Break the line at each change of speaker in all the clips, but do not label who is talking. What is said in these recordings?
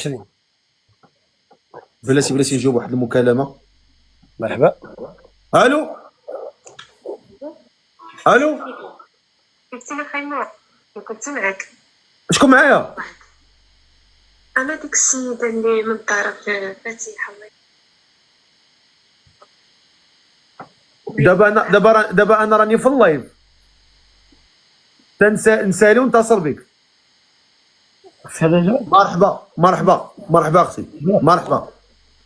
20.
بلاتي نجاوب واحد المكالمه.
مرحبا.
الو الو،
قلت لك خيمور كنت معاك.
شكون معايا؟
انا ديك السيده اللي من الدار فاتحه.
دابا انا راني في اللايف، نسالي ونتصل بك. مرحبا اختي،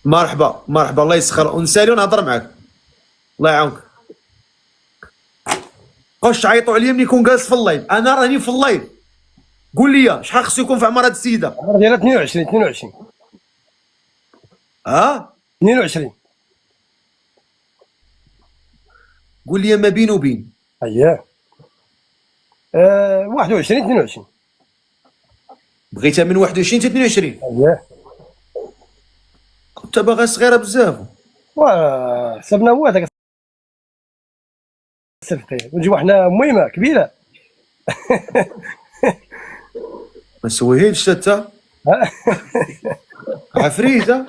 مرحبا الله يسخر، ونسالي ونهضر معاك الله يعاونك. واش تعيطوا عليا ملي يكون جالس في اللايف؟ انا راني في اللايف. قول لي شحال خصو يكون في عمر هاد السيده؟
العمر ديالها 22.
ها
22.
قول لي ما بين وبين.
اييه 21 22.
بغيتها من 21 حتى 22.
اييه
كنت باغا صغيره بزاف.
وحسبنا هو هذاك الصفقي ونجيو حنا مهمه كبيره.
ما سويهيش حتى عفريته.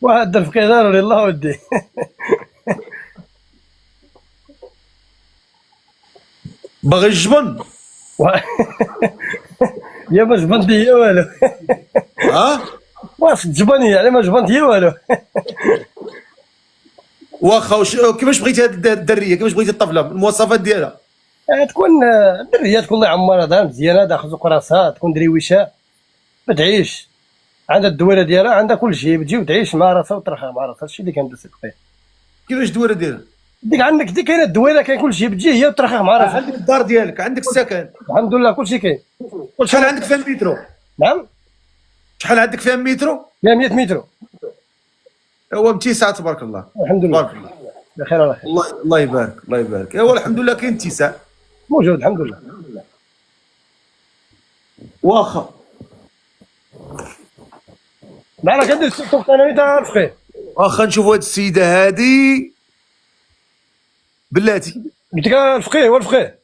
واحد الفقيه ضروري الله وديه.
باغي الجبن.
يا ما جبنت هي والو.
ها
واش تجبني يعني ما جبنت هي والو.
واخا كيفاش بغيتي هاد الدريه؟ كيفاش بغيتي الطفله؟ المواصفات ديالها
تكون دريه، تكون الله يعمرها دار مزيانه، داخل راسها، تكون دريويشه بتعيش، عندها الدويره ديالها، عندها كل شيء، بتجي وتعيش مع راسها وترخى مع راسها. هادشي اللي كندوز فيه.
كيفاش الدويره ديالها؟
ديك عندك ديك كاينه الدويره، كاين كل شيء، بتجي هي وترخى مع راسها.
عندك الدار ديالك، عندك السكن،
الحمد لله كل شيء كاين.
شحال عندك فيها المترو؟
نعم
شحال عندك فيها المترو؟
فيها 100 متر.
هو متسع تبارك الله.
الحمد لله
تبارك الله.
بخير على خير.
الله يبارك. ايوا الحمد لله كاين اتساع
موجود الحمد لله.
واخا
لا كندير السوق انا انت فقيه.
واخا نشوفوا هاد السيده هادي بلاتي.
قلت لك الفقيه هو الفقيه.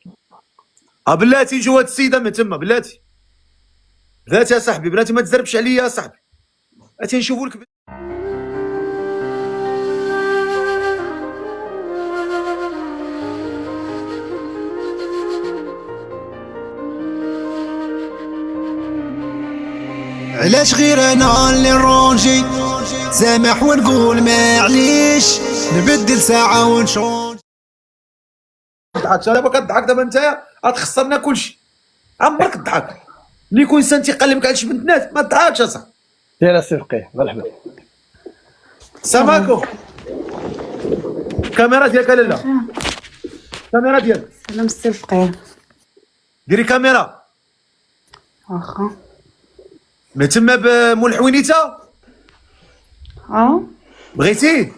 بلاتي نشوف هاد السيده من تما بلاتي. بلاتي يا صاحبي، بلاتي ما تزربش عليا يا صاحبي. اتي نشوفوا لك.
علاش غير انا اللي نرونجي سامح ونقول معليش نبدل ساعة ونشونج.
تضحكش دابا، كتضحك دابا نتايا غتخسرنا كلشي. عمرك تضحك ملي يكون انسان تيقلبك على شي بنت ناس، ما تضحكش اصاحبي.
داير السي فقيه مرحبا.
السلام عليكم. الكاميرا ديالك لاله، الكاميرا ديالك
سلام السي الفقيه.
ديري كاميرا.
واخا
ما تما بمول الحوينيته بغيتي؟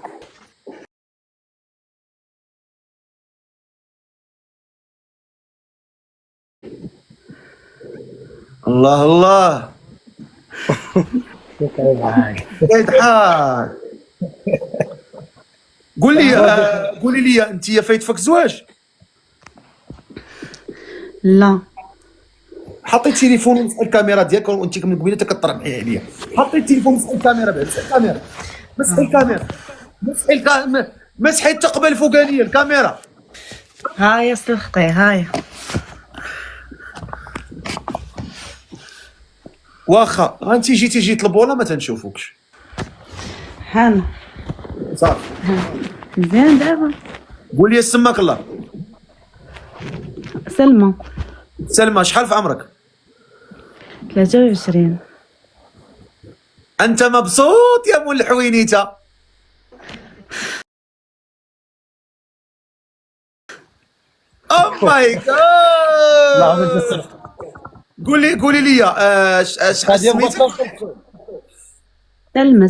الله كيضحك. قولي لي انت فايت فيك الزواج؟
لا
حطي التليفون ومسح الكاميرا ديالك، وانت من قبيله كطرح معايا عليا. حطي التليفون مسح الكاميرا بعد، مسحي الثقبه الفوقانيه الكاميرا.
هاي السي الفقيه هاي.
واخا انت جيتي طلبونا ما تنشوفوكش.
هانا
صافي
مزيان دابا.
قول لي سماك الله.
سلمى
شحال في عمرك؟
23.
انت مبسوط يا مول الحوينيته؟ او ماي جاد. قولي لي شحال سميتك؟
سلمى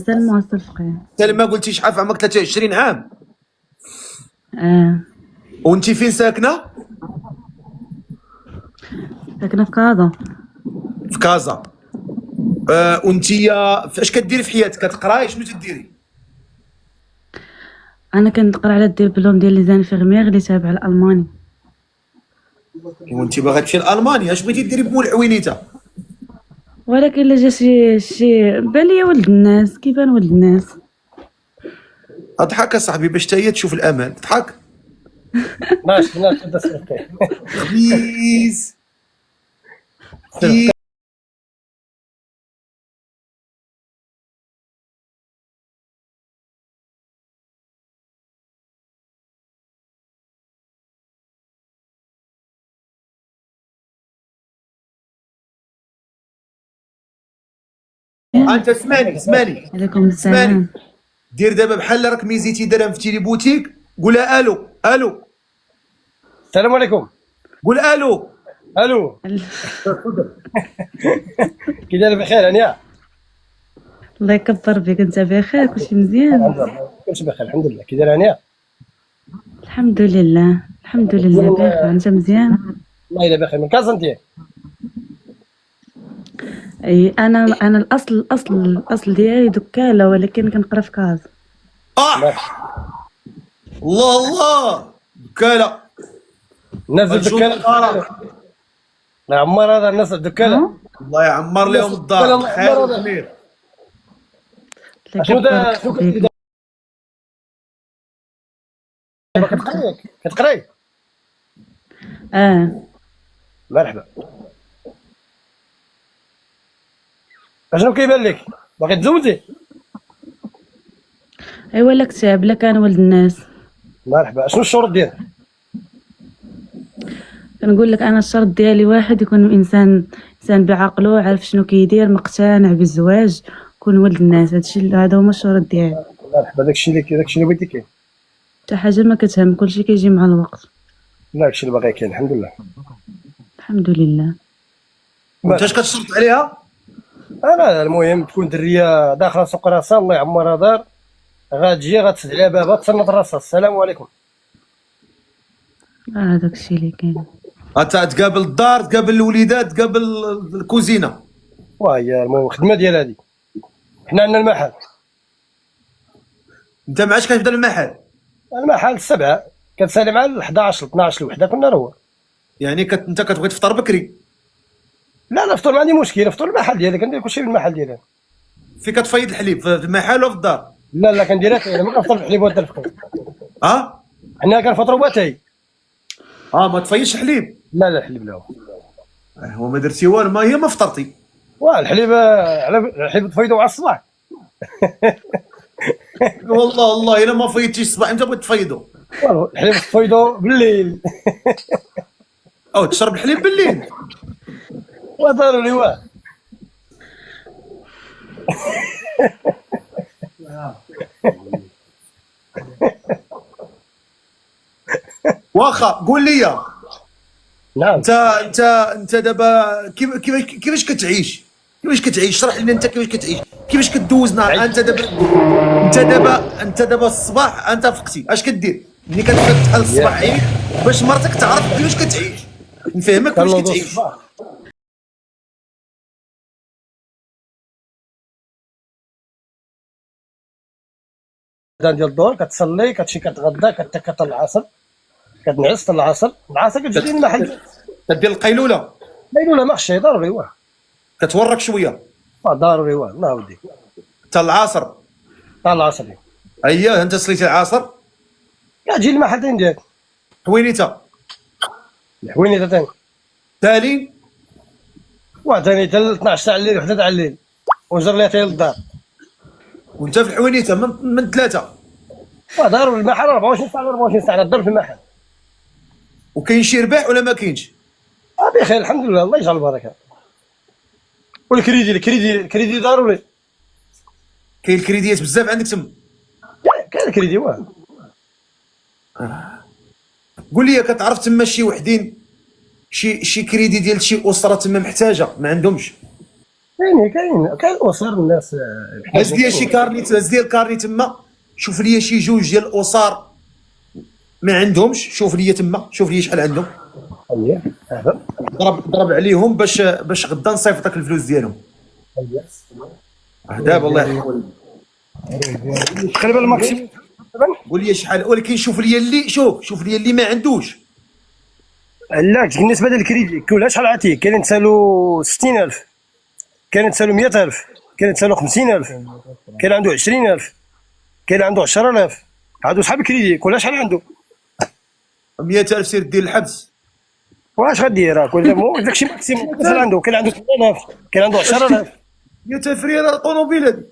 الفقيه.
سلمى قلتي شحال في عمرك؟ 23 عام. وانت فين ساكنه؟
ساكنه في كازا.
في كازا. وانت فاش كديري في حياتك؟ كتقراي؟ شنو تديري؟
انا كنقرا على الدبلوم ديال لي زانفيرميير اللي تابع الالماني.
وانت باغا تمشي لالمانيا، اش بغيتي ديري بمول الحوينيته؟
ولكن الا جا شي بالي ولد الناس، كيبان ولد الناس.
اضحك اصاحبي باش تا هي تشوف الامان. اضحك
ماشي ناس تبدا سيرتي.
خبيز انت اسمعني
عليكم السلام.
دير دابا بحال راك ميزيتي درهم في تيلي بوتيك، قولها الو الو،
السلام عليكم.
قول الو.
الو كي داير بخير هانيه؟
الله يكبر بك، انت بخير؟ كلشي مزيان؟
الحمد لله كلشي بخير الحمد لله. كي داير هانيه؟
الحمد لله الحمد لله بخير. انت مزيان؟
والله الا بخير. من كازا انت؟
اي انا الاصل ديالي دكاله، ولكن كنقرا في كاز.
الله الله دكاله
نزل دكاله. لا عمر هذا الناس الدكاله.
الله يعمر لهم الدار خير وخمير.
شنو دا شنو كتقري؟ كتقري؟ مرحبا. اشنو كيبان لك؟ باغي تزوجي؟
ايوا لا كتاب لا كان ولد الناس.
مرحبا. شنو الشروط ديالك؟
كنقول لك انا الشرط ديالي واحد، يكون انسان بعقله، عارف شنو كيدير، مقتنع بالزواج، يكون ولد الناس. هذا هما الشروط ديالي.
مرحبا. داكشي اللي بغيتي كاين.
حتى حاجه ما كتهم، كلشي كيجي مع الوقت.
لا داكشي اللي باغي كاين الحمد لله.
الحمد لله.
انت اش كتشرط عليها؟
انا المهم تكون دريه داخله سوق راسها، الله يعمرها دار، غتجي غتسد على بابها تصنت راسها. السلام عليكم.
داكشي اللي كاين.
تقابل الدار، تقابل الوليدات، تقابل الكوزينه.
وهي المهم الخدمه ديال هذه. حنا عندنا المحل.
انت معاش كتبدا المحل؟
المحل السبعه كتسالي مع 11 12 الوحده كنا نروح.
يعني انت كتبغي تفطر بكري؟
لا فطور ما عندي مشكل، فطور المحل ديالي كندير كلشي في المحل ديالي.
فين كتفيض الحليب؟ في المحل ولا في الدار؟
لا كنديرها انا ما كنفطر بالحليب ولا الفطور. حنا كنفطروا باتاي.
ما تفيضش حليب؟
لا الحليب لا.
هو ما درتي والو، ما هي ما فطرتي.
الحليب على الحليب تفيضوا على الصباح.
والله الا ما فيضتيش الصباح امتى بغيت تفيضوا؟
الحليب تفيضوا بالليل.
تشرب الحليب بالليل؟
وضروري
واخا قول لي.
نعم.
انت دابا كيفاش كتعيش؟ شرح لنا انت كيفاش كتعيش، كيفاش كدوز نهار. انت دابا الصباح انت فقتي اش كدير؟ ملي كتفتح الصباح عينيك باش مرتك تعرف كيفاش كتعيش، نفهمك كيفاش كتعيش.
ديال الظهر كتصلي، كتمشي كتغدى، كتكت العصر، كتنعس حتى العصر كتجي للمحل.
كدير القيلوله؟
قيلوله ماشي ضروري
كتورك شويه؟
ضروري لا ودي
حتى العصر؟
حتى العصر.
اييه انت صليتي العصر
كتجي المحل ديالك.
حوينيته؟
الحوينيته ثاني
تالين؟
ثاني حتى 12 ساعه الليل وحده تاع الليل، وجر ليها حتى للدار.
وانت في الحوينيته من 3؟
ضروري المحل 24 ساعه 24 ساعه الضرب في المحل.
وكاين شي ربح ولا ما كاينش؟
بخير الحمد لله، الله يجعل البركه. والكريدي ضروري.
كاين الكريديات بزاف عندك تما؟
كاين الكريدي
قول لي كتعرف تما شي وحدين شي كريدي ديال شي اسره تما محتاجه ما عندهمش؟
كاين اسر الناس.
هز ليا شي كارنيت، هز ليا الكارني تما، شوف ليا شي جوج ديال الاسر ما عندهمش، شوف ليا تما، شوف ليا شحال عندهم.
اييه
ضرب عليهم باش غدا نصيفطك الفلوس ديالهم. دابا الله يحفظك.
تقريبا الماكسيموم.
قول لي شحال، ولكن شوف لي اللي ما عندوش.
لا بالنسبه للكريدي كلها شحال عطيه؟ كاين تسالو 60000 كاين تسالو 100,000، كاين تسالو 50,000، كاين عنده 20,000، كاين عنده 10,000. هادو صحاب كريدي كل شحال عنده.
100,000 سير دير الحبس.
واش غدير كل داكشي ماكسيموم. كاين عنده 8,000، كاين عنده 10,000.
100,000 ريال الطوموبيل هذه.